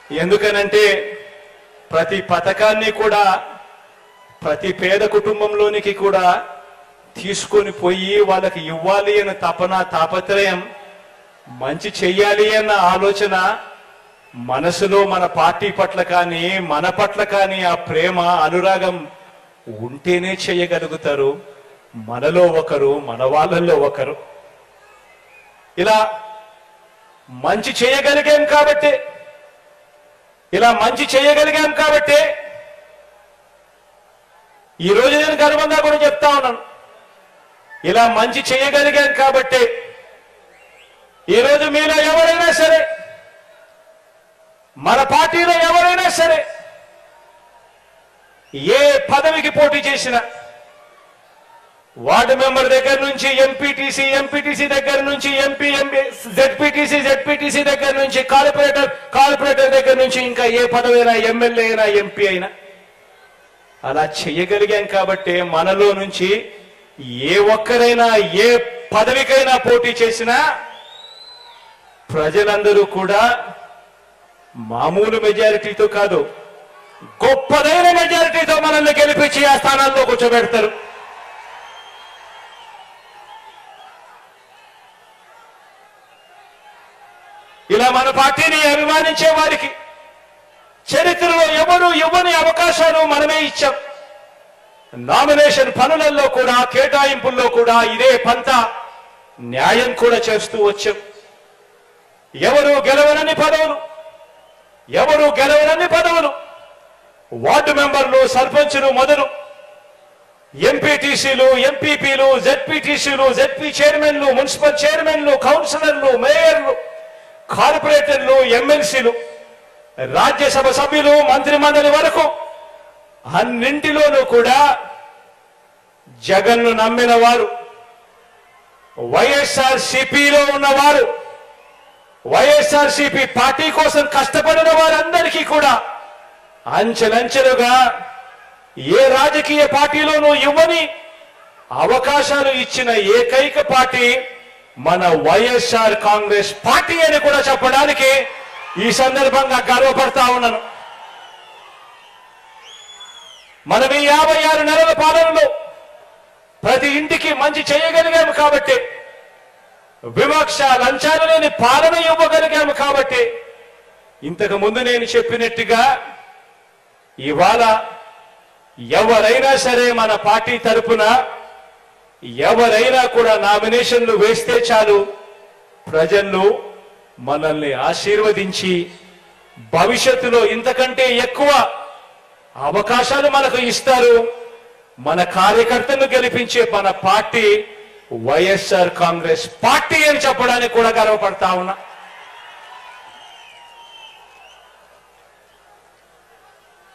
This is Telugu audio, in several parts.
ఎందుకనంటే ప్రతి పథకాన్ని కూడా ప్రతి పేద కుటుంబంలోనికి కూడా తీసుకొని పోయి వాళ్ళకి ఇవ్వాలి అన్న తపన తాపత్రయం మంచి చెయ్యాలి అన్న ఆలోచన మనసులో మన పార్టీ పట్ల కానీ మన పట్ల కానీ ఆ ప్రేమ అనురాగం ఉంటేనే చేయగలుగుతారు. మనలో ఒకరు, మన వాళ్ళల్లో ఒకరు. ఇలా మంచి చేయగలిగాం కాబట్టి ఈరోజు నేను గర్వంగా కూడా చెప్తా ఉన్నాను. ఇలా మంచి చేయగలిగాం కాబట్టి ఈరోజు మీలో ఎవరైనా సరే, మన పార్టీలో ఎవరైనా సరే ఏ పదవికి పోటీ చేసినా, వార్డు మెంబర్ దగ్గర నుంచి ఎంపీటీసీ దగ్గర నుంచి ఎంపీ, జెడ్పీటీసీ దగ్గర నుంచి కార్పొరేటర్ దగ్గర నుంచి ఇంకా ఏ పదవి అయినా, ఎమ్మెల్యే అయినా, ఎంపీ అయినా అలా చేయగలిగాం కాబట్టి మనలో నుంచి ఏ ఒక్కరైనా ఏ పదవికైనా పోటీ చేసినా ప్రజలందరూ కూడా మామూలు మెజారిటీతో కాదు, గొప్పదైన మెజారిటీతో మనల్ని గెలిపించి ఆ స్థానాల్లో కూర్చోబెడతారు. ఇలా మన పార్టీని అభిమానించే వారికి చరిత్రలో ఎవరు ఇవ్వని అవకాశాలు మనమే ఇచ్చాం. నామినేషన్ పనులలో కూడా, కేటాయింపుల్లో కూడా ఇదే పంత న్యాయం కూడా చేస్తూ వచ్చాం. ఎవరు గెలవనని పదవులు వార్డు మెంబర్లు, సర్పంచులు మొదలు ఎంపీటీసీలు, ఎంపీపీలు, జెడ్పీటీసీలు, జెడ్పీ చైర్మన్లు, మున్సిపల్ చైర్మన్లు, కౌన్సిలర్లు, మేయర్లు, కార్పొరేటర్లు, ఎమ్మెల్సీలు, రాజ్యసభ సభ్యులు, మంత్రిమండలి వరకు అన్నింటిలోనూ కూడా జగన్ను నమ్మిన వారు, వైఎస్ఆర్సీపీలో ఉన్నవారు, వైఎస్ఆర్సీపీ పార్టీ కోసం కష్టపడిన వారందరికీ కూడా అంచెలంచెలుగా ఏ రాజకీయ పార్టీలోనూ ఇవ్వని అవకాశాలు ఇచ్చిన ఏకైక పార్టీ మన వైఎస్ఆర్ కాంగ్రెస్ పార్టీ అని కూడా చెప్పడానికి ఈ సందర్భంగా గర్వపడతా ఉన్నాను. మనం ఈ 56 నెలల పాలనలో ప్రతి ఇంటికి మంచి చేయగలిగాము కాబట్టి, వివక్ష లంచాలు లేని పాలన ఇవ్వగలిగాము కాబట్టి, ఇంతకు ముందు నేను చెప్పినట్టుగా ఇవాళ ఎవరైనా సరే మన పార్టీ తరపున ఎవరైనా కూడా నామినేషన్లు వేస్తే చాలు, ప్రజలు మనల్ని ఆశీర్వదించి భవిష్యత్తులో ఇంతకంటే ఎక్కువ అవకాశాలు మనకు ఇస్తారు. మన కార్యకర్తలను గెలిపించే మన పార్టీ వైఎస్ఆర్ కాంగ్రెస్ పార్టీ అని చెప్పడానికి కూడా గర్వపడతా ఉన్నా.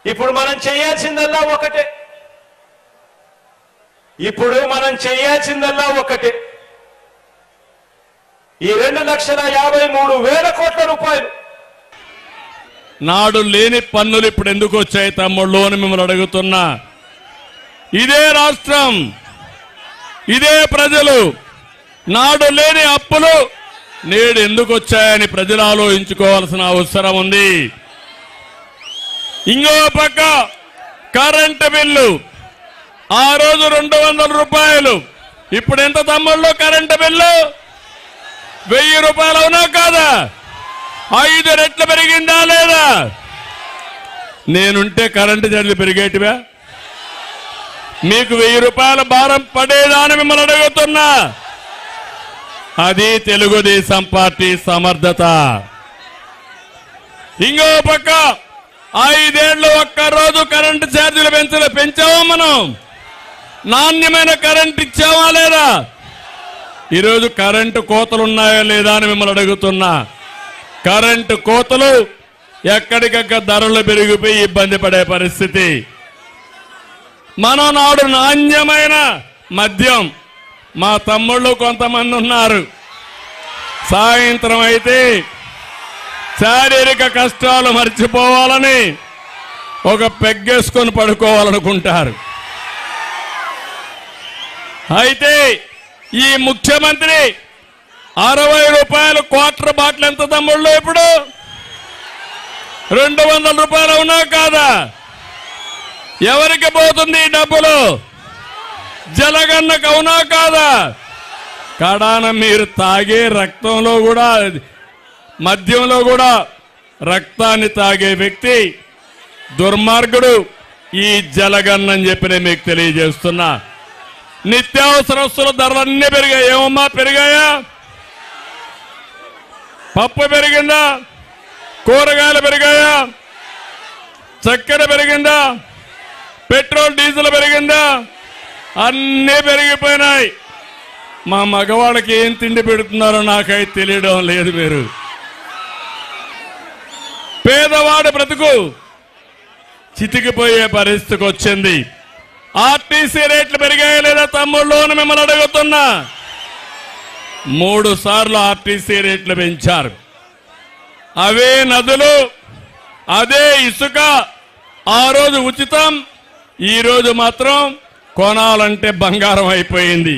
ఇప్పుడు మనం చేయాల్సిందల్లా ఒకటే. ఈ 2,53,000 కోట్ల రూపాయలు నాడు లేని పన్నులు ఇప్పుడు ఎందుకు వచ్చాయి తమ్ముళ్ళు అని మిమ్మల్ని అడుగుతున్నా. ఇదే రాష్ట్రం, ఇదే ప్రజలు, నాడు లేని అప్పులు నేడు ఎందుకు వచ్చాయని ప్రజలు ఆలోచించుకోవాల్సిన అవసరం ఉంది. ఇంకో పక్క కరెంటు బిల్లు ఆ రోజు 200 రూపాయలు, ఇప్పుడు ఎంత తమ్ముళ్ళు కరెంటు బిల్లు? 1000 రూపాయలు అవునా కాదా? 5 రెట్లు పెరిగిందా లేదా? నేనుంటే కరెంటు ఛార్జీలు పెరిగేటివా? మీకు 1000 రూపాయల భారం పడేదా అని మిమ్మల్ని అడుగుతున్నా. అది తెలుగుదేశం పార్టీ సమర్థత. ఇంకో పక్క 5 ఏళ్లు ఒక్కరోజు కరెంటు ఛార్జీలు పెంచావా? మనం నాణ్యమైన కరెంటు ఇచ్చావా లేదా? ఈరోజు కరెంటు కోతలు ఉన్నాయా లేదా అని మిమ్మల్ని అడుగుతున్నా. కరెంటు కోతలు, ఎక్కడికక్కడ ధరలు పెరిగిపోయి ఇబ్బంది పడే పరిస్థితి. మనం నాడు నాణ్యమైన మద్యం, మా తమ్ముళ్ళు కొంతమంది ఉన్నారు, సాయంత్రం అయితే శారీరక కష్టాలు మర్చిపోవాలని ఒక పెగ్గేసుకొని పడుకోవాలనుకుంటారు. అయితే ఈ ముఖ్యమంత్రి 60 రూపాయలు క్వార్టర్ బాటిల్ ఎంత తమ్ముళ్ళు? ఇప్పుడు 200 రూపాయలు అవునా కాదా? ఎవరికి పోతుంది ఈ డబ్బులు? జలగన్నకు అవునా కాదా? కడాన మీరు తాగే రక్తంలో కూడా, మద్యంలో కూడా రక్తాన్ని తాగే వ్యక్తి దుర్మార్గుడు ఈ జలగన్నని చెప్పి నేను మీకు తెలియజేస్తున్నా. నిత్యావసర వస్తువుల ధరలన్నీ పెరిగాయి. ఏమమ్మా పెరిగాయా? పప్పు పెరిగిందా? కూరగాయలు పెరిగాయా? చక్కెర పెరిగిందా? పెట్రోల్ డీజిల్ పెరిగిందా? అన్నీ పెరిగిపోయినాయి. మా మగవాళ్ళకి ఏం తిండి పెడుతున్నారో నాకైతే తెలియడం లేదు. మీరు పేదవాడి బ్రతుకు చితికిపోయే పరిస్థితికి వచ్చింది. ఆర్టీసీ రేట్లు పెరిగాయా లేదా తమ్ముళ్ళు అని మిమ్మల్ని అడుగుతున్నా. 3 సార్లు ఆర్టీసీ రేట్లు పెంచారు. అవే నదులు, అదే ఇసుక ఆ రోజు ఉచితం, ఈ రోజు మాత్రం కొనాలంటే బంగారం అయిపోయింది.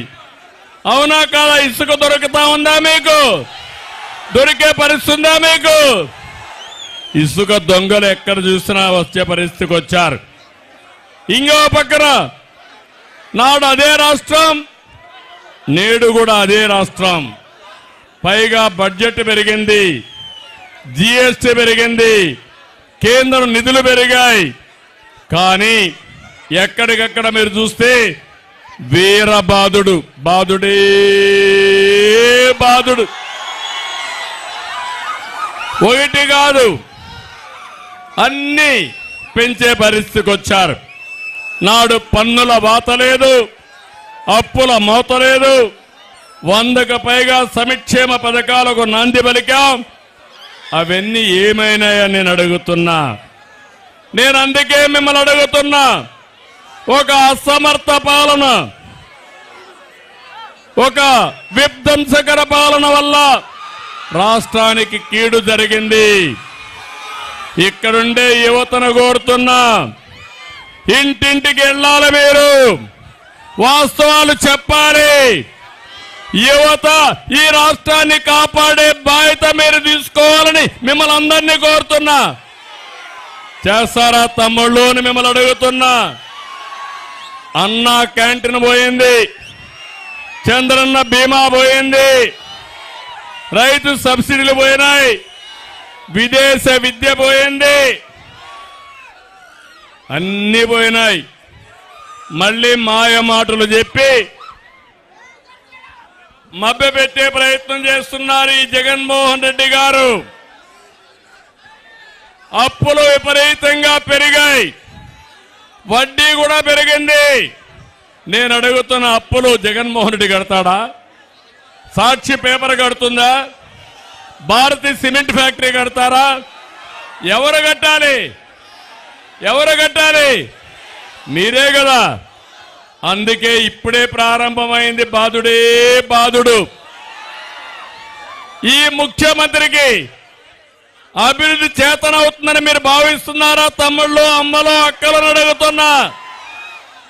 అవునా కాదా? ఇసుక దొరుకుతా ఉందా మీకు? దొరికే పరిస్థితి ఉందా మీకు? ఇసుక దొంగలు ఎక్కడ చూసినా వచ్చే పరిస్థితికి వచ్చారు. ఇంకో పక్కన నాడు అదే రాష్ట్రం, నేడు కూడా అదే రాష్ట్రం. పైగా బడ్జెట్ పెరిగింది, జీఎస్టీ పెరిగింది, కేంద్రం నిధులు పెరిగాయి. కానీ ఎక్కడికక్కడ మీరు చూస్తే వీరబాదుడు, బాదుడే బాదుడు. ఒకటి కాదు, అన్ని పెంచే పరిస్థితికి వచ్చారు. నాడు పన్నుల వాత లేదు, అప్పుల మోత లేదు, 100కు పైగా సంక్షేమ పథకాలకు నాంది పలికాం. అవన్నీ ఏమైనాయని నేను అడుగుతున్నా. నేను అందుకే మిమ్మల్ని అడుగుతున్నా. ఒక అసమర్థ పాలన, ఒక విధ్వంసకర పాలన వల్ల రాష్ట్రానికి కీడు జరిగింది. ఇక్కడుండే యువతను కోరుతున్నా, ఇంటింటికి వెళ్ళాలి, మీరు వాస్తవాలు చెప్పాలి. యువత ఈ రాష్ట్రాన్ని కాపాడే బాధ్యత మీరు తీసుకోవాలని మిమ్మల్ని అందరినీ కోరుతున్నా. చేస్తారా తమ్ముళ్ళు అని మిమ్మల్ని అడుగుతున్నా. అన్న క్యాంటీన్ పోయింది, చంద్రన్న బీమా పోయింది, రైతు సబ్సిడీలు పోయినాయి, విదేశ విద్య పోయింది, అన్ని పోయినాయి. మళ్ళీ మాయ మాటలు చెప్పి మభ్యపెట్టే ప్రయత్నం చేస్తున్నారు ఈ జగన్మోహన్ రెడ్డి గారు. అప్పులు విపరీతంగా పెరిగాయి, వడ్డీ కూడా పెరిగింది. నేను అడుగుతున్న, అప్పులు జగన్మోహన్ రెడ్డి కడతాడా? సాక్షి పేపర్ కడుతుందా? భారతి సిమెంట్ ఫ్యాక్టరీ కడతారా? ఎవరు కట్టాలి? ఎవరు కట్టాలి? మీరే కదా. అందుకే ఇప్పుడే ప్రారంభమైంది బాదుడే బాదుడు. ఈ ముఖ్యమంత్రికి అభివృద్ధి చేతనవుతుందని మీరు భావిస్తున్నారా? తమ్ముళ్ళు, అమ్మలు, అక్కలను అడుగుతున్నా.